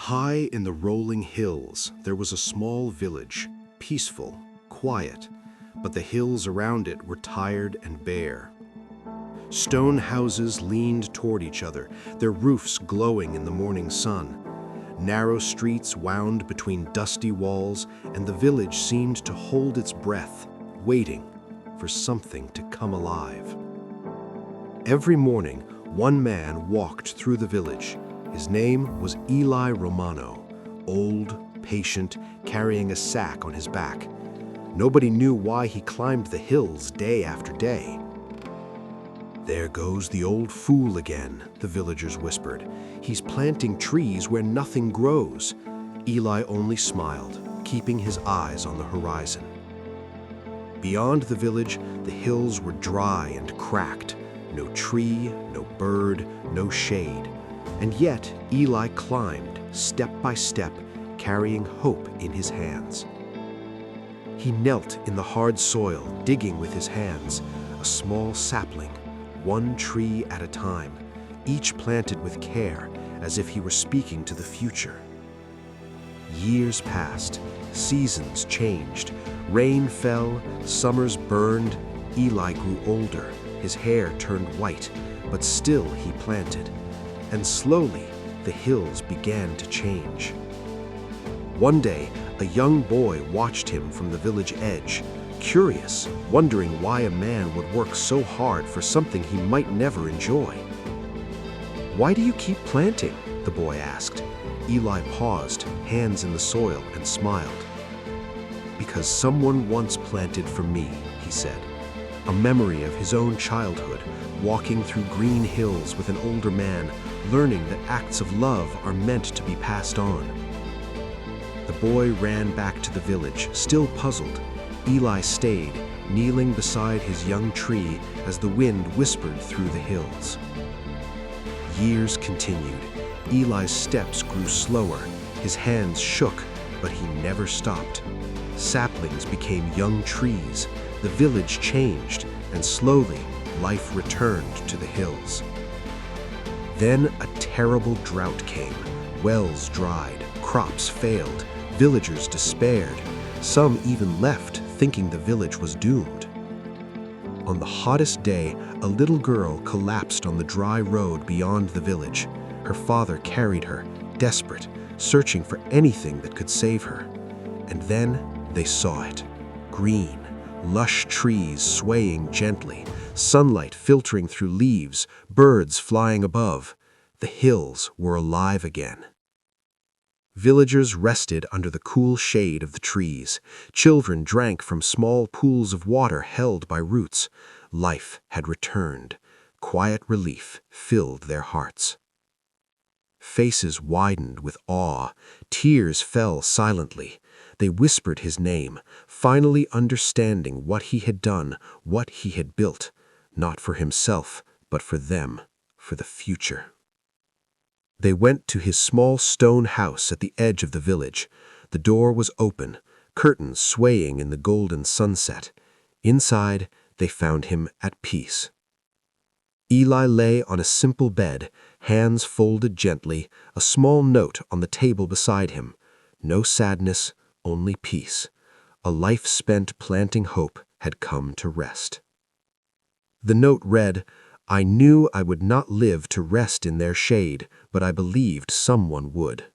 High in the rolling hills, there was a small village, peaceful, quiet, but the hills around it were tired and bare. Stone houses leaned toward each other, their roofs glowing in the morning sun. Narrow streets wound between dusty walls, and the village seemed to hold its breath, waiting for something to come alive. Every morning, one man walked through the village. His name was Eli Romano, old, patient, carrying a sack on his back. Nobody knew why he climbed the hills day after day. "There goes the old fool again," the villagers whispered. "He's planting trees where nothing grows." Eli only smiled, keeping his eyes on the horizon. Beyond the village, the hills were dry and cracked. No tree, no bird, no shade. And yet Eli climbed, step by step, carrying hope in his hands. He knelt in the hard soil, digging with his hands, a small sapling, one tree at a time, each planted with care, as if he were speaking to the future. Years passed, seasons changed, rain fell, summers burned. Eli grew older, his hair turned white, but still he planted. And slowly, the hills began to change. One day, a young boy watched him from the village edge, curious, wondering why a man would work so hard for something he might never enjoy. "Why do you keep planting?" the boy asked. Eli paused, hands in the soil, and smiled. "Because someone once planted for me," he said. A memory of his own childhood, walking through green hills with an older man, learning that acts of love are meant to be passed on. The boy ran back to the village, still puzzled. Eli stayed, kneeling beside his young tree as the wind whispered through the hills. Years continued. Eli's steps grew slower, his hands shook, but he never stopped. Saplings became young trees, the village changed, and slowly life returned to the hills. Then a terrible drought came. Wells dried, crops failed, villagers despaired. Some even left, thinking the village was doomed. On the hottest day, a little girl collapsed on the dry road beyond the village. Her father carried her, desperate, searching for anything that could save her. And then they saw it. Green, lush trees swaying gently, sunlight filtering through leaves, birds flying above. The hills were alive again. Villagers rested under the cool shade of the trees. Children drank from small pools of water held by roots. Life had returned. Quiet relief filled their hearts. Faces widened with awe. Tears fell silently. They whispered his name, finally understanding what he had done, what he had built, not for himself, but for them, for the future. They went to his small stone house at the edge of the village. The door was open, curtains swaying in the golden sunset. Inside, they found him at peace. Eli lay on a simple bed, hands folded gently, a small note on the table beside him. No sadness, only peace. A life spent planting hope had come to rest. The note read, "I knew I would not live to rest in their shade, but I believed someone would."